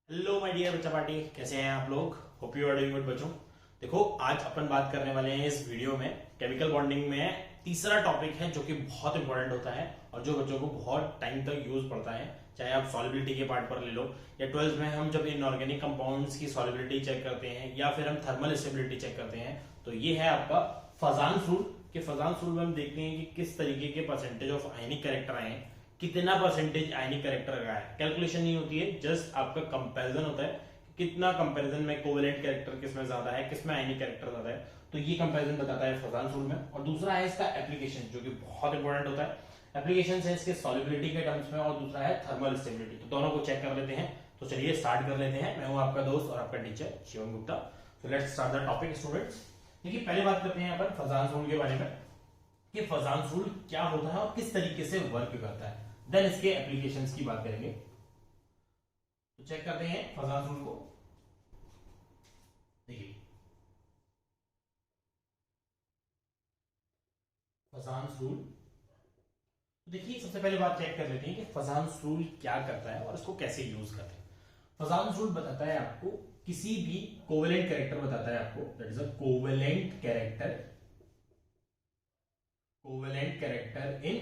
Hello my dear बच्चा party, कैसे हैं आप लोग। Hope you are doing good बच्चों। देखो, आज अपन बात करने वाले हैं इस वीडियो में केमिकल बॉन्डिंग में तीसरा टॉपिक है जो कि बहुत इंपॉर्टेंट होता है और जो बच्चों को बहुत टाइम तक यूज पड़ता है। चाहे आप सॉलिबिलिटी के पार्ट पर ले लो या 12th में हम जब इनऑर्गेनिक कंपाउंड्स की सॉलिबिलिटी चेक करते हैं या फिर हम थर्मल स्टेबिलिटी चेक करते हैं, तो ये है आपका फजान्स रूल। कि फजान्स रूल में हम देखते हैं कि किस तरीके के परसेंटेज ऑफ आयनिक कैरेक्टर आए हैं, कितना परसेंटेज आयनिक कैरेक्टर का है। कैलकुलेशन नहीं होती है, जस्ट आपका कंपैरिजन होता है कितना कंपैरिजन में कोवेलेंट कैरेक्टर किसमें ज्यादा है, किसमें आयनिक कैरेक्टर ज्यादा है। तो ये कंपैरिजन बताता है फजान्स रूल में। और दूसरा है इसका एप्लीकेशन, जो कि बहुत इंपॉर्टेंट होता है। एप्लीकेशन है इसके सॉलिबिलिटी के टर्म्स में और दूसरा है थर्मल स्टेबिलिटी। तो दोनों को चेक कर लेते हैं। तो चलिए स्टार्ट कर लेते हैं। मैं हूं आपका दोस्त और आपका टीचर शिवम गुप्ता। तो let's start the topic students. देखिए, पहले बात करते हैं अपन फजान्स रूल के बारे में कि फजान्स रूल क्या होता है और किस तरीके से वर्क करता है। देन इसके एप्लीकेशंस की बात करेंगे। तो चेक करते हैं फजान्स रूल को। देखिए, फजान्स रूल, तो देखिए सबसे पहले बात चेक कर लेते हैं कि फजान्स रूल क्या करता है और इसको कैसे यूज करते हैं। फजान्स रूल बताता है आपको किसी भी कोवेलेंट कैरेक्टर, बताता है आपको that is a covalent character in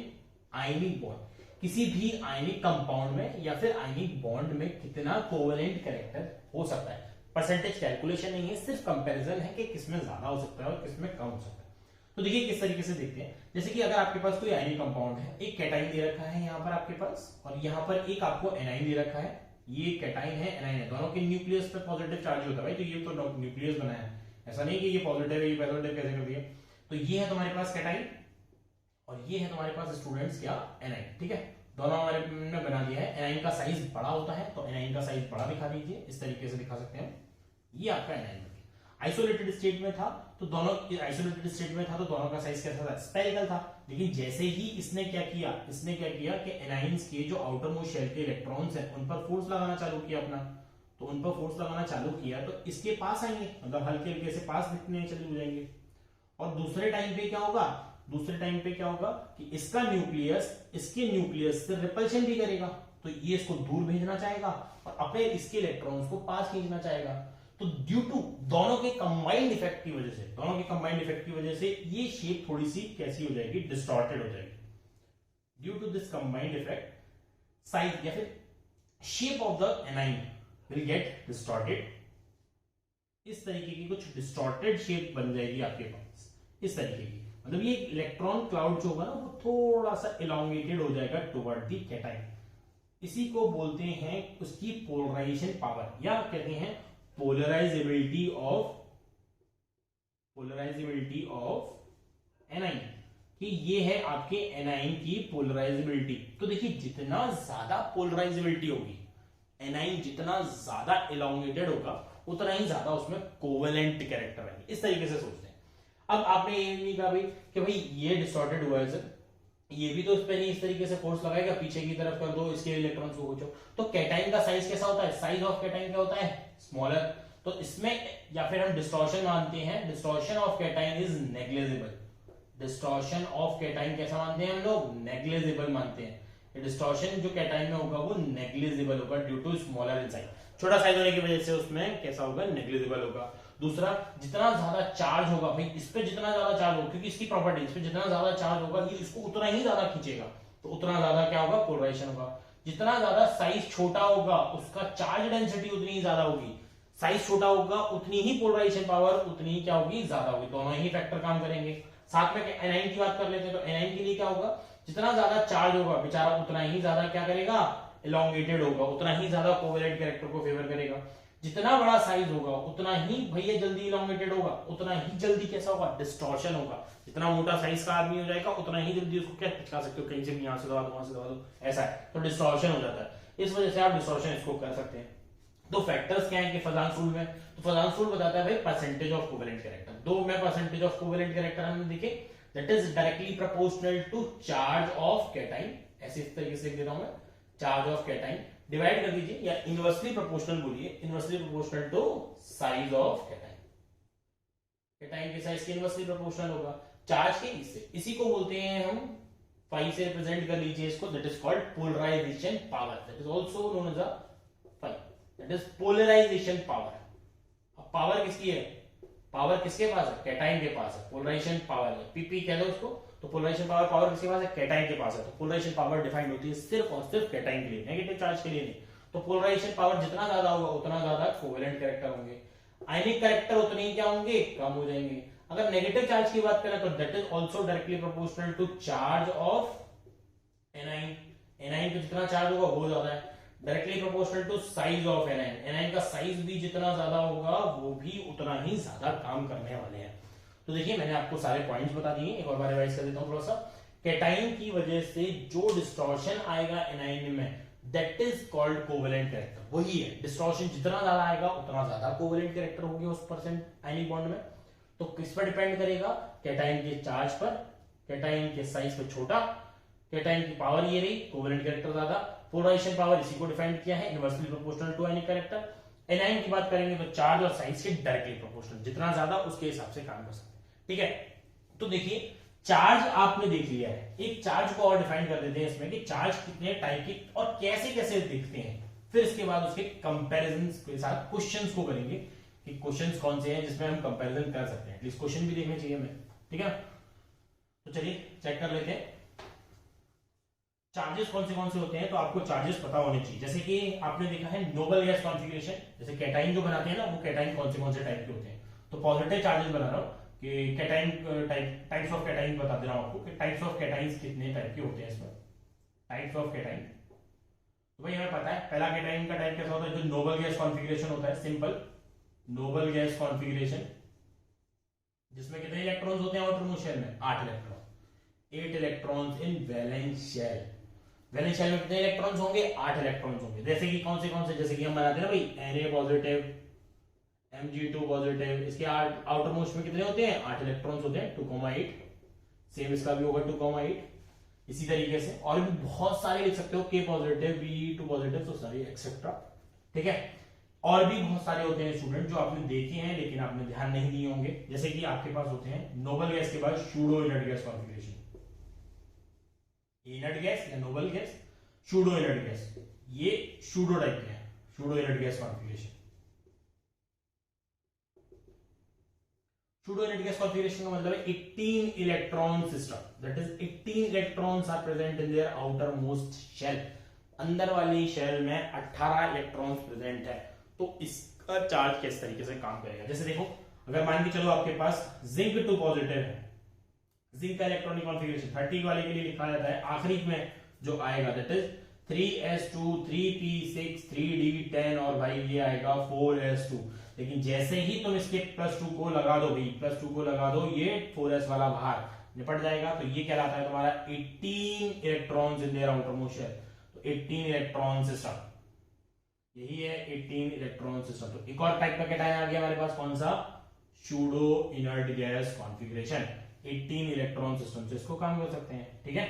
ionic bond. किसी भी आयनिक कंपाउंड में या फिर आयनिक बॉन्ड में कितना कोवेलेंट कैरेक्टर हो सकता है। परसेंटेज कैलकुलेशन नहीं है, सिर्फ कंपैरिजन है कि किसमें ज्यादा हो सकता है और किसमें कम हो सकता है। तो देखिए किस तरीके से देखते हैं। जैसे कि अगर आपके पास कोई आयनिक कंपाउंड है, एक कैटाइन दे रखा है यहाँ पर आपके पास और यहाँ पर एक आपको एनाइन दे रखा है। ये कैटाइन है, एनाइन है, दोनों के न्यूक्लियस पे पॉजिटिव चार्ज होता है भाई। तो ये तो न्यूक्लियस बनाया है, ऐसा नहीं कि ये पॉजिटिव है ये पॉजिटिव कैसे कर दिया। तो ये है तुम्हारे पास कैटाइन और ये है तुम्हारे पास स्टूडेंट्स क्या, एनाइन। ठीक है, दोनों हमारे ने बना दिया है। एनाइन का साइज बड़ा होता है तो एनाइन का साइज बड़ा दिखा दीजिए, इस तरीके से दिखा सकते हैं। ये आपका एनाइन बन गया। आइसोलेटेड स्टेट में था तो दोनों का साइज कैसा था, स्फेरिकल था। लेकिन जैसे ही इसने क्या किया कि एनाइंस के जो आउटर मोस्ट शेल के इलेक्ट्रॉन्स हैं उन पर फोर्स लगाना चालू किया अपना। तो उन पर फोर्स लगाना चालू किया तो इसके पास आएंगे, मतलब हल्के हल्के से पास दिखने चले हो जाएंगे। और दूसरे टाइम पे क्या होगा कि इसका न्यूक्लियस इसके न्यूक्लियस से रिपल्शन भी करेगा। तो ये इसको दूर भेजना चाहेगा और अपने इसके इलेक्ट्रॉन्स को पास खींचना चाहेगा। तो ड्यू टू दोनों के कंबाइंड इफेक्ट की वजह से ये शेप थोड़ी सी कैसी हो जाएगी, डिस्टॉर्टेड हो जाएगी। Due to this combined effect size या फिर shape of the anion will get distorted. इस तरीके की कुछ डिस्टॉर्टेड शेप बन जाएगी आपके पास, इस तरीके की। मतलब ये इलेक्ट्रॉन क्लाउड जो होगा ना वो थोड़ा सा इलोंगेटेड हो जाएगा टुवर्ड दी कैटाइन। इसी को बोलते हैं उसकी पोलराइजेशन पावर, या कहते हैं पोलराइजेबिलिटी ऑफ एनाइन, कि ये है आपके एनाइन की पोलराइजेबिलिटी। तो देखिए जितना ज्यादा पोलराइजेबिलिटी होगी, एनाइन जितना ज्यादा इलोंगेटेड होगा उतना ही ज्यादा उसमें कोवेलेंट कैरेक्टर आएंगे। इस तरीके से सोचते हैं। अब आपने ये नहीं कहा भाई कि भाई ये डिस्टॉर्टेड हुआ है सर, ये भी तो इस पे नहीं इस तरीके से फोर्स लगाएगा, पीछे की तरफ कर दो, इसके इलेक्ट्रॉन्स को खींचो। तो कैटाइन का साइज कैसा होता है, साइज ऑफ कैटाइन क्या होता है, स्मॉलर। तो इसमें या फिर हम डिस्टॉर्शन मानते हैं, distortion of cation is negligible. Distortion of cation कैसा मानते हैं हम लोग, नेग्लिजिबल मानते हैं। डिस्टॉर्शन जो कैटाइन में होगा वो नेग्लिजिबल होगा due to smaller in size. छोटा साइज होने की वजह से उसमें कैसा होगा, नेग्लिजिबल होगा। दूसरा, जितना ज्यादा चार्ज होगा भाई, इस पे जितना ज्यादा चार्ज होगा, क्योंकि इसकी प्रॉपर्टी, इस पे जितना ज्यादा चार्ज होगा ये इसको उतना ही ज्यादा खींचेगा, तो उतना ज्यादा क्या होगा, पोलराइजेशन होगा। जितना ज्यादा साइज छोटा होगा उसका चार्ज डेंसिटी उतनी ही ज्यादा होगी। साइज छोटा होगा उतनी ही पोलराइजेशन पावर उतनी ही क्या होगी, ज्यादा होगी। दोनों ही फैक्टर काम करेंगे। साथ में एनाइन की बात कर लेते हैं तो एनाइन के लिए क्या होगा, जितना ज्यादा चार्ज होगा बेचारा उतना ही ज्यादा क्या करेगा, इलोंगेटेड होगा, उतना ही ज्यादा कोवेलेंट कैरेक्टर को फेवर करेगा। जितना बड़ा साइज होगा उतना ही भैया जल्दी इलोंगेटेड होगा, उतना ही जल्दी कैसा होगा, डिस्टॉर्शन होगा। जितना मोटा साइज का आदमी हो जाएगा उतना ही जल्दी उसको क्या चिपका सकते हो, कहीं से भी यहां से दबा दो वहां से दबा दो, ऐसा है। तो डिस्टॉर्शन हो जाता है, इस वजह से आप डिस्टॉर्शन इसको कर सकते हैं। दो फैक्टर्स क्या है कि फजान्स रूल में, तो फजान्स रूल बताता है भाई परसेंटेज ऑफ कोवेलेंट कैरेक्टर। दो में परसेंटेज ऑफ कोवेलेंट कैरेक्टर हमने देखे, that is directly proportional to charge of cation. ऐसे इस तरीके से लिख देता हूं मैं, चार्ज ऑफ कैटाइन डिवाइड कर दीजिए, या इनवर्सली प्रोपोर्शनल बोलिए, inversely proportional to size of cation. Cation के साइज के इनवर्सली प्रोपोर्शनल होगा चार्ज के इससे। इसी को बोलते हैं हम, फाई से रिप्रेजेंट कर लीजिए इसको, that is called polarization power, that is also known as a phi. That that is polarization power. अब पावर किसकी है, पावर किसके पास है, कैटाइन के पास है, पोलराइजेशन पावर है, पीपी कह दो उसको। तो पोलराइजेशन पावर, पावर किसके पास है, कैटाइन के पास है। तो पोलराइजेशन पावर डिफाइंड होती है सिर्फ और सिर्फ कैटाइन के लिए, नेगेटिव चार्ज के लिए नहीं। तो पोलराइजेशन पावर जितना ज्यादा होगा उतना ज्यादा कोवेलेंट कैरेक्टर होंगे, आयनिक कैरेक्टर उतने ही क्या होंगे, कम हो जाएंगे। अगर नेगेटिव चार्ज की बात करें तो that is also directly proportional to charge of anion. Anion पे जितना चार्ज होगा वो ज्यादा है, directly proportional to size of anion. Anion का साइज भी जितना ज्यादा होगा वो भी उतना ही ज्यादा काम करने वाले हैं। तो देखिए मैंने आपको सारे पॉइंट्स बता दिए, एक और बार रिवाइज कर देता हूं थोड़ा सा। कैटाइन की वजह से जो डिस्टॉर्शन आएगा एनाइन में that is called covalent character. वही है, डिस्टॉर्शन जितना ज्यादा आएगा उतना ज्यादा कोवेलेंट कैरेक्टर होगी उस परसेंट आयनिक बॉन्ड में। तो किस पर डिपेंड करेगा, कैटाइन के चार्ज पर, कैटाइन के साइज पे छोटा, कैटाइन की पावर ये रही, कोवेलेंट कैरेक्टर ज्यादा, पोलराइजेशन पावर इसी को डिफाइन किया है inversely proportional to ionic character. Anion की बात करेंगे तो चार्ज और साइज के डायरेक्टली प्रोपोर्शनल, जितना ज्यादा उसके हिसाब से काम कर सकते हैं। ठीक है, तो देखिए चार्ज आपने देख लिया है, एक चार्ज को और डिफाइन कर देते हैं इसमें कि चार्ज कितने टाइप के और कैसे कैसे दिखते हैं। फिर इसके बाद उसके कंपैरिजन के साथ क्वेश्चंस को करेंगे कि क्वेश्चंस कौन से हैं जिसमें हम कंपैरिजन कर सकते हैं, एटलीस्ट क्वेश्चन भी देखने चाहिए हमें। ठीक है, तो चलिए चेक कर लेते हैं चार्जेस कौन से होते हैं। तो आपको चार्जेस पता होने चाहिए, जैसे कि आपने देखा है नोबल गैस कॉन्फ़िगरेशन, जैसे कैटाइन जो बनाते हैं ना, वो कैटाइन कौन से टाइप के होते हैं। तो पॉजिटिव चार्जेस बना रहा हूं कि कैटाइन टाइप्स ऑफ कैटाइन बता दे रहा हूं आपको कि टाइप्स ऑफ कैटाइंस कितने टाइप के होते हैं इसमें, टाइप्स ऑफ कैटाइन। तो भाई हमें पता है पहला कैटाइन का टाइप कैसा होता है, जो नोबल गैस कॉन्फ़िगरेशन होता है, सिंपल नोबल गैस कॉन्फ़िगरेशन, जिसमें कितने इलेक्ट्रॉन्स होते हैं आउटरमोस्ट शेल में, 8 electron, 8 electrons in valence shell. Valence shell में कितने इलेक्ट्रॉन्स होंगे, 8 इलेक्ट्रॉन्स होंगे। जैसे कि कौन से, जैसे कि हम बनाते हैं ना भाई Na पॉजिटिव, Mg2 पॉजिटिव, इसके आउटर मोस्ट में कितने होते हैं, 8 इलेक्ट्रॉन्स होते हैं, 2,8। सेम इसका भी होगा 2,8। इसी तरीके से और भी बहुत सारे लिख सकते हो, K पॉजिटिव, Be2 पॉजिटिव, तो सारे एक्सेट्रा। ठीक है, और भी बहुत सारे होते हैं स्टूडेंट जो आपने देखे हैं लेकिन आपने ध्यान नहीं दिए होंगे। जैसे कि आपके पास होते हैं नोबल गैस के बाद pseudo inert gas configuration, inert gas या noble gas, pseudo inert gas, ये सूडो टाइप के हैं, pseudo inert gas configuration. Pseudo inert gas configuration का मतलब है 18 electron system, that is 18 electrons are present in their outermost shell. अंदर वाली shell में 18 इलेक्ट्रॉन्स प्रेजेंट है। तो इसका चार्ज किस तरीके से काम करेगा, जैसे देखो अगर मान के चलो आपके पास जिंक 2 पॉजिटिव है, जिंक का इलेक्ट्रॉनिक कॉन्फ़िगरेशन 30 वाले के लिए लिखा जाता है आखिरी में जो आएगा that is 3s2 3p6 3d10 और भाई ये आएगा 4s2। लेकिन जैसे ही तुम इसके +2 को लगा दो भाई, +2 को लगा दो, ये 4s वाला बाहर निपट जाएगा। तो ये कहलाता है तुम्हारा 18 electrons in their outermost shell. तो 18 इलेक्ट्रॉन सिस्टम, यही है 18 इलेक्ट्रॉन सिस्टम। तो एक और टाइप का कैटायन आ गया हमारे पास, कौन सा, pseudo inert gas configuration. 18 electron system से इसको काम कर सकते हैं। ठीक है,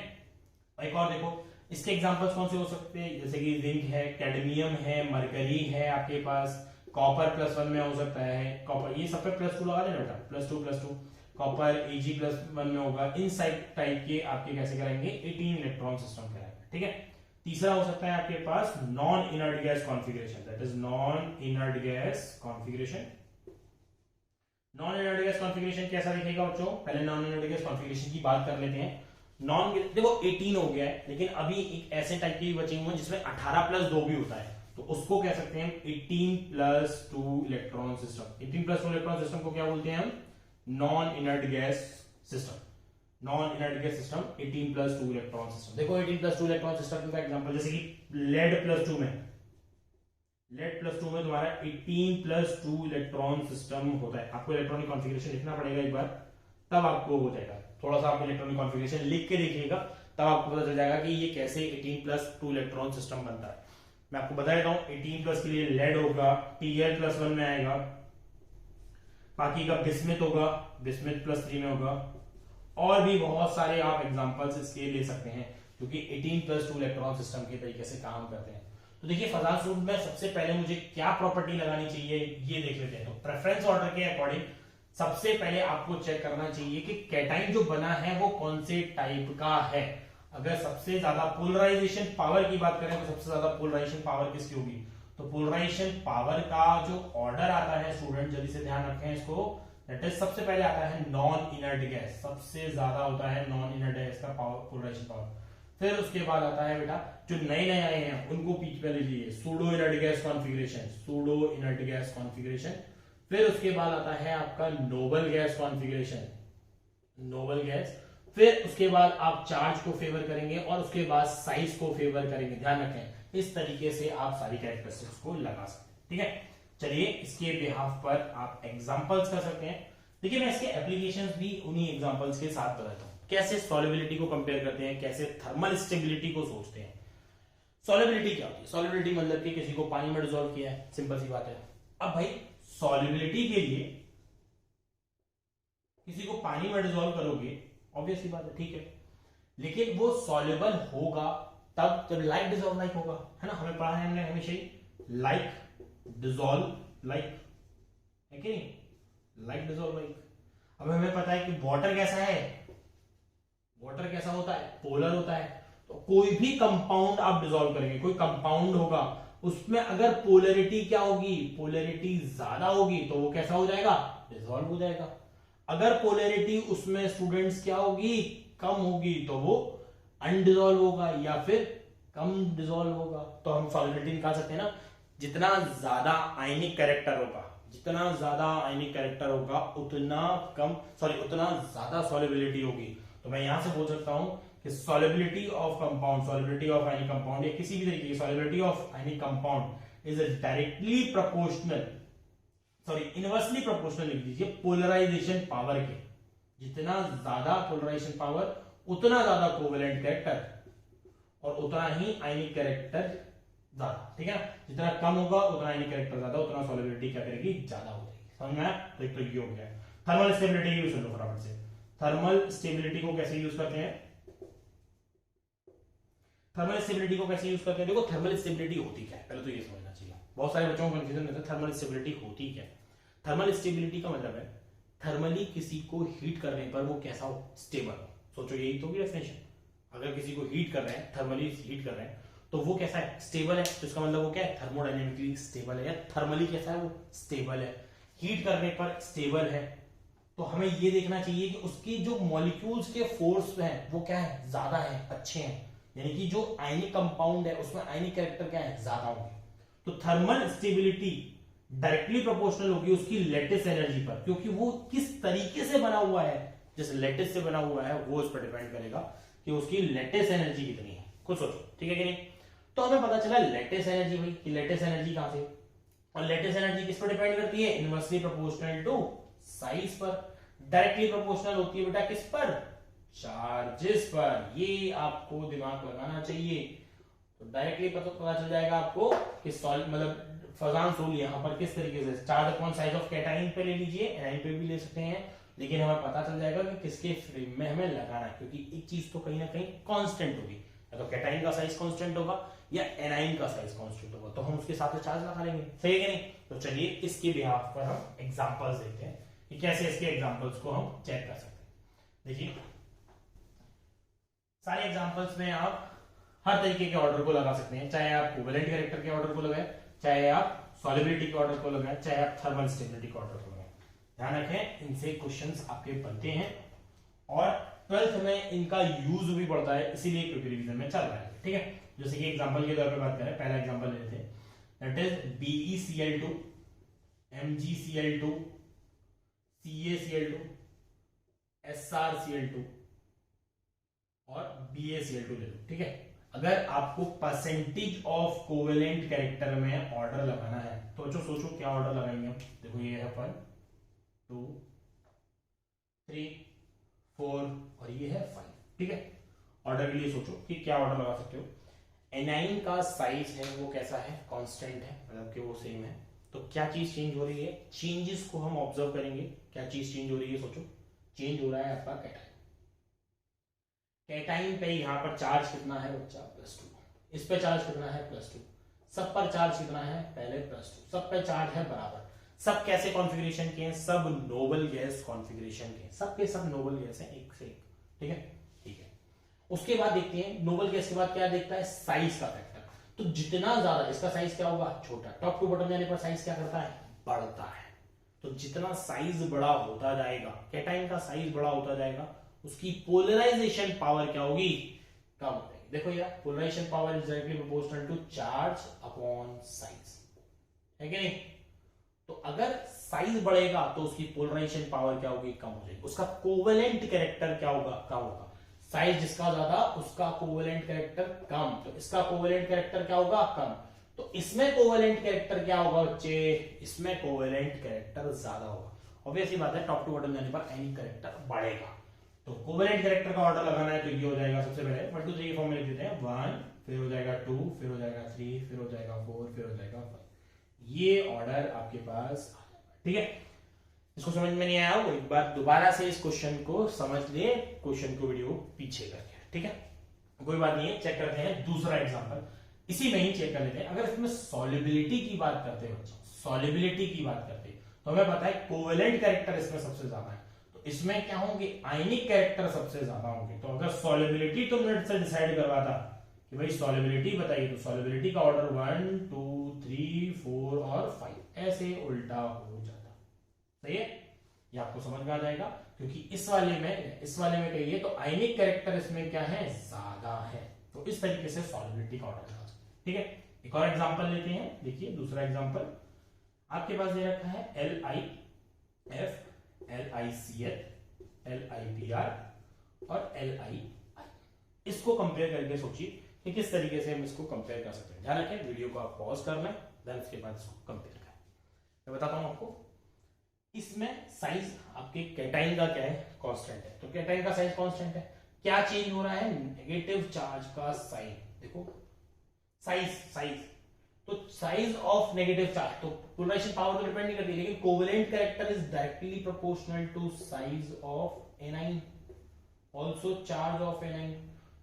एक और देखो इसके एग्जांपल्स कौन से हो सकते हैं, जैसे कि जिंक है, कैडमियम है, मरकरी है आपके पास, कॉपर +1 में हो सकता है, कॉपर ये सब पे +2 लगा देना बेटा, +2 कॉपर Ag+1 में होगा। इन टाइप के आपके कैसे कराएंगे, 18 इलेक्ट्रॉन सिस्टम कराएंगे। ठीक है, तीसरा हो सकता है आपके पास non inert gas configuration, that is non inert gas configuration. Non inert gas configuration कैसा दिखेगा बच्चों, पहले नॉन इनर्ट गैस कॉन्फ़िगरेशन की बात कर लेते हैं। नॉन देखो 18 हो गया है, लेकिन अभी एक ऐसे टाइप के भी बचे हुए हैं जिसमें 18 + 2 भी होता है, तो उसको कह सकते हैं 18 + 2 इलेक्ट्रॉन सिस्टम। 18 + 2 इलेक्ट्रॉन सिस्टम को क्या बोलते हैं हम, non inert gas system. Non inert gas system 18 + 2 electron system. देखो 18 + 2 इलेक्ट्रॉन सिस्टम का एग्जांपल, जैसे कि लेड +2 में, लेड +2 में तुम्हारा 18 + 2 इलेक्ट्रॉन सिस्टम होता है। आपको इलेक्ट्रॉनिक कॉन्फ़िगरेशन लिखना पड़ेगा एक बार, तब आपको हो जाएगा। थोड़ा सा आप इलेक्ट्रॉनिक कॉन्फ़िगरेशन लिख के देखिएगा, तब आपको पता चल जाएगा कि ये कैसे 18 + 2 इलेक्ट्रॉन सिस्टम बनता है। मैं आपको बता देता हूं, 18+ के लिए लेड होगा, Tl+1 में आएगा, बाकी का बिस्मिथ होगा, बिस्मिथ +3 में होगा, और भी बहुत सारे आप एग्जांपल्स इसके ले सकते हैं, क्योंकि 18 + 2 इलेक्ट्रॉन सिस्टम के तरीके से काम करते हैं। तो देखिए फजान सूट में सबसे पहले मुझे क्या प्रॉपर्टी लगानी चाहिए ये देख लेते हैं। तो प्रेफरेंस ऑर्डर के अकॉर्डिंग सबसे पहले आपको चेक करना चाहिए कि कैटाइन जो बना है वो कौन से टाइप का है। अगर सबसे ज्यादा पोलराइजेशन पावर की बात करें तो सबसे ज्यादा पोलराइजेशन पावर किसकी होगी, तो तो पोलराइजेशन पावर का जो ऑर्डर आता है स्टूडेंट, जल्दी से ध्यान रखें इसको, दैट इज सबसे पहले आता है नॉन इनर्ट गैस, सबसे ज्यादा होता है नॉन इनर्ट गैस का पावर, पोलराइजेशन पावर। फिर उसके बाद आता है बेटा जो नए नए आए हैं उनको पीछे पे लीजिए, pseudo inert gas configuration, pseudo inert gas configuration. फिर उसके बाद आता है आपका noble gas configuration, noble gas. फिर उसके बाद आप चार्ज को फेवर करेंगे और उसके बाद साइज को फेवर करेंगे। ध्यान रखें इस तरीके से आप सारी कैरेक्टरिस्टिक्स को लगा सकते हैं, ठीक है। चलिए इसके बिहाफ पर आप एग्जांपल्स कर सकते हैं। देखिए मैं इसके एप्लीकेशंस भी उन्हीं एग्जांपल्स के साथ बताता हूं, कैसे सॉल्युबिलिटी को कंपेयर करते हैं, कैसे थर्मल स्टेबिलिटी को सोचते हैं। सॉल्युबिलिटी क्या होती है? सॉल्युबिलिटी मतलब कि किसी को पानी में डिसॉल्व किया है, सिंपल सी बात है। अब भाई सॉल्युबिलिटी के लिए किसी को पानी में डिसॉल्व करोगे, ऑब्वियसली बात है, ठीक है, लेकिन वो सॉल्युबल होगा तब जब लाइक डिसॉल्व लाइक होगा, है ना। हमें पढ़ा है हमने हमेशा ही, लाइक डिसॉल्व लाइक, है कि नहीं, लाइक डिसॉल्व लाइक। अब हमें पता है कि वाटर कैसा है, वाटर कैसा होता है, पोलर होता है। तो कोई भी कंपाउंड आप डिसॉल्व करेंगे, कोई कंपाउंड होगा उसमें अगर पोलरिटी क्या होगी, पोलरिटी ज्यादा होगी तो वो कैसा हो जाएगा, डिसॉल्व हो जाएगा। अगर पोलरिटी उसमें स्टूडेंट्स क्या होगी, कम होगी, तो वो अनडिसॉल्व होगा या फिर कम डिसॉल्व होगा। तो हम सॉल्युबिलिटी निकाल सकते हैं ना, जितना ज्यादा आयनिक कैरेक्टर होगा, जितना ज्यादा आयनिक कैरेक्टर होगा उतना कम, सॉरी उतना ज्यादा सॉल्युबिलिटी होगी। तो मैं यहां से बोल सकता हूं कि solubility of compound, solubility of ionic compound या किसी भी तरीके की solubility of ionic compound is directly proportional, sorry inversely proportional लिख दीजिए पोलराइजेशन पावर के। जितना ज्यादा पोलराइजेशन पावर उतना ज्यादा कोवेलेंट कैरेक्टर और उतना ही आयनिक कैरेक्टर ज्यादा, ठीक है। जितना कम होगा उतना आयनिक कैरेक्टर ज्यादा, उतना सॉल्युबिलिटी क्या करेगी, ज्यादा हो जाएगी। समझ में आया? तो एक तो ये हो गया। थर्मल स्टेबिलिटी यूज कर लो फटाफट से। थर्मल स्टेबिलिटी को कैसे यूज करते हैं, थर्मल स्टेबिलिटी को कैसे यूज करते हैं? देखो थर्मल स्टेबिलिटी होती क्या है पहले तो ये समझना चाहिए। बहुत सारे बच्चों को कंफ्यूजन रहता है थर्मल स्टेबिलिटी होती क्या है। थर्मल स्टेबिलिटी का मतलब है थर्मली किसी को हीट करने पर वो कैसा हो, स्टेबल हो। सोचो यही तो डेफिनेशन, अगर किसी को हीट कर रहे हैं, थर्मली हीट कर रहे हैं, तो वो कैसा है, स्टेबल है। तो इसका मतलब वो क्या है, थर्मोडायनेमिकली स्टेबल है या थर्मली कैसा है, वो स्टेबल है। हीट करने पर स्टेबल है, तो हमें ये देखना चाहिए कि उसकी जो मॉलिक्यूल्स के फोर्स हैं वो क्या है, ज्यादा है, अच्छे हैं। यानी कि जो आयनिक कंपाउंड है उसमें आयनिक कैरेक्टर क्या है, ज्यादा होंगे। तो थर्मल स्टेबिलिटी डायरेक्टली प्रोपोर्शनल होगी उसकी लेटिस एनर्जी पर, क्योंकि वो किस तरीके से बना हुआ है, जैसे लेटिस से बना हुआ है वो उस पर डिपेंड करेगा कि उसकी लेटिस एनर्जी कितनी है। खुद सोचो, ठीक है कि नहीं। तो हमें पता चला लेटिस एनर्जी भाई, कि लेटिस एनर्जी कहां से, और लेटिस एनर्जी किस पर डिपेंड करती है, इनवर्सली प्रोपोर्शनल टू साइज पर। डायरेक्टली प्रोपोर्शनल होती है बेटा किस पर, चार्जेस पर। ये आपको दिमाग लगाना चाहिए। तो डायरेक्टली पता चल जाएगा आपको कि सॉल्व मतलब फजान सोल यहां पर किस तरीके से charge upon size of cation पे ले लीजिए, एनाइन पे भी ले सकते हैं, लेकिन हमें पता चल जाएगा कि किसके फ्रेम में हमें लगाना है, क्योंकि एक चीज तो कहीं ना कहीं कांस्टेंट होगी, या तो कैटाइन का साइज कांस्टेंट होगा या एनाइन का साइज कांस्टेंट होगा, तो हम उसके साथ चार्ज लगा लेंगे, सही है कि नहीं। तो चलिए इसके बिहाफ पर हम एग्जांपल्स देखते हैं कि कैसे इसके एग्जांपल्स को हम चेक कर सकते हैं। देखिए सारे एग्जांपल्स में आप हर तरीके के ऑर्डर को लगा सकते हैं, चाहे आप कोवेलेंट कैरेक्टर के ऑर्डर को लगाएं, चाहे आप सॉल्युबिलिटी के ऑर्डर को लगाएं, चाहे आप थर्मल स्टेबिलिटी के ऑर्डर को लगाएं। ध्यान रखें इनसे क्वेश्चंस आपके बनते हैं और 12th में इनका यूज भी पड़ता है, इसीलिए क्योंकि रिवीजन में चल रहा है, ठीक है। जैसे कि एग्जांपल के तौर पे बात करें, पहला एग्जांपल लेते हैं, that is BeCl2 MgCl2 CaCl2 SrCl2 और BaCl2 ले लो, ठीक है। अगर आपको परसेंटेज ऑफ कोवेलेंट कैरेक्टर में ऑर्डर लगाना है तो सोचो क्या ऑर्डर लगाएंगे हम। देखो ये है 1 2 3 4 और ये है 5, ठीक है। ऑर्डर के लिए सोचो कि क्या ऑर्डर लगा सकते हो। एनाइन का साइज है वो कैसा है, कांस्टेंट है, मतलब कि वो सेम है। तो क्या चीज चेंज हो रही है, चेंजेस को हम ऑब्जर्व करेंगे। क्या चीज चेंज हो रही है, सोचो। चेंज हो रहा है आपका कैटाइन। कैटाइन पे यहां पर चार्ज कितना है बच्चा, +2। इस पे चार्ज कितना है, +2। सब पर चार्ज कितना है, पहले +2। सब पे चार्ज है बराबर। सब कैसे कॉन्फ़िगरेशन के हैं, सब नोबल गैस कॉन्फ़िगरेशन के, सब के सब नोबल गैस हैं, एक से एक, ठीक है। ठीक है, उसके बाद देखते हैं नोबल गैस के बाद क्या देखता है, साइज का फैक्टर। तो जितना ज्यादा इसका साइज क्या होगा, छोटा। टॉप टू बॉटम जाने पर साइज क्या करता है, बढ़ता है। तो जितना साइज बड़ा होता जाएगा, कैटाइन का साइज बड़ा होता जाएगा, उसकी पोलराइजेशन पावर क्या होगी, कम हो जाएगी। देखो यार, polarization power is directly proportional to charge upon size, है कि नहीं। तो अगर साइज बढ़ेगा तो उसकी पोलराइजेशन पावर क्या होगी, कम हो जाएगी। उसका कोवेलेंट कैरेक्टर क्या होगा, कम होगा। साइज जिसका ज्यादा उसका कोवेलेंट कैरेक्टर कम, तो इसका कोवेलेंट कैरेक्टर क्या होगा, कम। तो इसमें कोवेलेंट कैरेक्टर क्या होगा बच्चे, इसमें कोवेलेंट कैरेक्टर ज्यादा होगा। ऑब्वियसली बात है, टॉप टू बॉटम जाने पर एनी कैरेक्टर बढ़ेगा। तो कोवेलेंट कैरेक्टर का ऑर्डर लगाना है तो ये हो जाएगा, सबसे पहले 1 2 3 के फॉर्म में लिख देते हैं। 1, फिर हो जाएगा 2, फिर हो जाएगा 3, फिर हो जाएगा 4, फिर हो जाएगा 5। ये ऑर्डर आपके पास, ठीक है। इसको समझ में नहीं आया वो एक बार दोबारा से इस क्वेश्चन को समझ ले, क्वेश्चन को वीडियो पीछे करके, ठीक है, कोई बात नहीं है। चेक करते हैं दूसरा एग्जांपल, इसी में ही चेक कर लेते हैं। अगर इसमें सॉल्युबिलिटी की बात करते हैं बच्चों, सॉल्युबिलिटी की बात करते हैं, तो हमें पता है कोवेलेंट कैरेक्टर इसमें सबसे ज्यादा है, तो इसमें क्या होंगे, आयनिक कैरेक्टर सबसे ज्यादा होंगे। तो अगर सॉल्युबिलिटी तुमने से डिसाइड करवाता कि भाई सॉल्युबिलिटी बताइए, तो सॉल्युबिलिटी का ऑर्डर 1 2 3 4 और 5 ऐसे उल्टा हो जाता। सही है, ये आपको समझ में आ जाएगा, क्योंकि इस वाले में कहिए तो आयनिक कैरेक्टर इसमें क्या है, ज्यादा है। तो इस तरीके से सॉल्युबिलिटी का ऑर्डर लगा, ठीक है। एक और एग्जांपल लेते हैं, देखिए दूसरा एग्जांपल आपके पास दे रखा है LiF, LiCl, LiBr और Li। इसको कंपेयर करके सोचिए कि किस तरीके से हम इसको कंपेयर कर सकते हैं। ध्यान रखें, वीडियो को आप पॉज कर लें, देन उसके बाद इसको कंपेयर करें। मैं बताता हूं आपको, इसमें साइज आपके कैटाइन का क्या है, कांस्टेंट है। तो कैटाइन का साइज कांस्टेंट है, क्या चेंज हो रहा है, नेगेटिव चार्ज का साइन। देखो साइज तो साइज ऑफ नेगेटिव चार्ज, तो पोलराइजेशन पावर तो डिपेंड नहीं करती, लेकिन covalent character is directly proportional to size of anion, also charge of anion.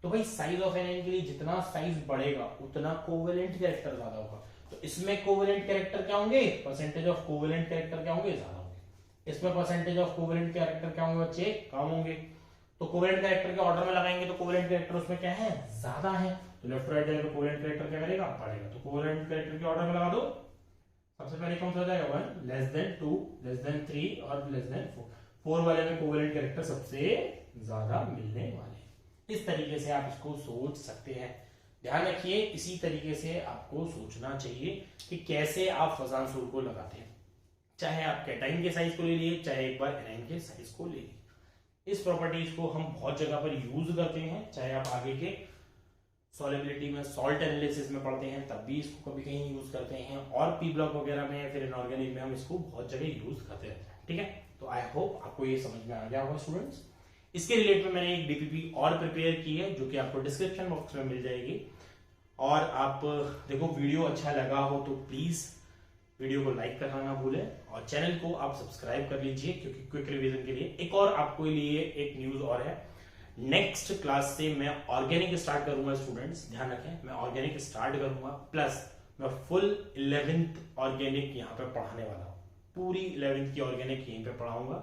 तो भाई साइज ऑफ एनाइन के लिए जितना साइज बढ़ेगा उतना कोवेलेंट कैरेक्टर ज्यादा होगा। तो इसमें कोवेलेंट कैरेक्टर क्या होंगे, परसेंटेज ऑफ कोवेलेंट कैरेक्टर क्या होंगे, ज्यादा। इसमें परसेंटेज ऑफ कोवेलेंट कैरेक्टर क्या होंगे बच्चे, कम होंगे। तो कोवेलेंट कैरेक्टर के ऑर्डर में लगाएंगे तो कोवेलेंट कैरेक्टर उसमें क्या है, ज्यादा है। तो लेफ्ट राइट जाएगा तो कोवेलेंट कैरेक्टर क्या करेगा, बढ़ेगा। तो कोवेलेंट कैरेक्टर के ऑर्डर में लगा दो, सबसे पहले कौन सा हो जाएगा, 1 लेस देन 2 लेस देन 3 और लेस देन 4। 4 वाले में कोवेलेंट कैरेक्टर सबसे ज्यादा मिलने वाले। इस तरीके से आप इसको सोच सकते हैं। ध्यान रखिए, इसी तरीके से आपको सोचना चाहिए कि कैसे आप फजानसूर को लगाते हैं। चाहे आप कैटाइन के साइज को ले लिए, चाहे एक बार एनाइन के साइज को ले लिए। इस प्रॉपर्टीज को हम बहुत जगह पर यूज करते हैं, चाहे आप आगे के सॉल्युबिलिटी में, सॉल्ट एनालिसिस में पढ़ते हैं तब भी इसको कभी कहीं यूज करते हैं, और पी ब्लॉक वगैरह में, फिर इनऑर्गेनिक में हम इसको बहुत जगह यूज करते रहते हैं, ठीक है। तो आई होप आपको ये समझ में आ गया होगा स्टूडेंट्स। इसके रिलेटेड में मैंने एक डीपीपी और प्रिपेयर की है, जो कि आपको डिस्क्रिप्शन बॉक्स में मिल जाएगी। और आप देखो, वीडियो अच्छा लगा हो तो प्लीज वीडियो को लाइक करना ना भूलें, और चैनल को आप सब्सक्राइब कर लीजिए, क्योंकि क्विक रिवीजन के लिए एक और आपको लिए एक न्यूज और है। नेक्स्ट क्लास से मैं ऑर्गेनिक स्टार्ट करूंगा स्टूडेंट्स, ध्यान रखें, मैं ऑर्गेनिक स्टार्ट करूंगा, प्लस मैं फुल 11th ऑर्गेनिक यहाँ पे पढ़ाने वाला हूँ। पूरी 11th की ऑर्गेनिक यहीं पे पढ़ाऊंगा,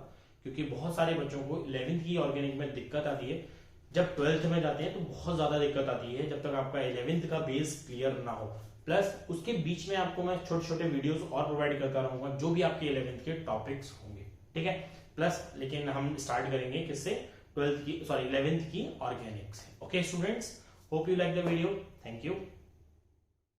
क्योंकि बहुत सारे बच्चों को 11th की ऑर्गेनिक में दिक्कत आती है। जब 12th में जाते हैं तो बहुत ज्यादा दिक्कत आती है, जब तक आपका 11th का बेस क्लियर ना हो। प्लस उसके बीच में आपको मैं छोटे छोटे वीडियोस और प्रोवाइड करता रहूंगा, जो भी आपके 11th के टॉपिक्स होंगे, ठीक है। प्लस लेकिन हम स्टार्ट करेंगे किससे, 11th की ऑर्गेनिक से। Okay students, hope you like the video, thank you.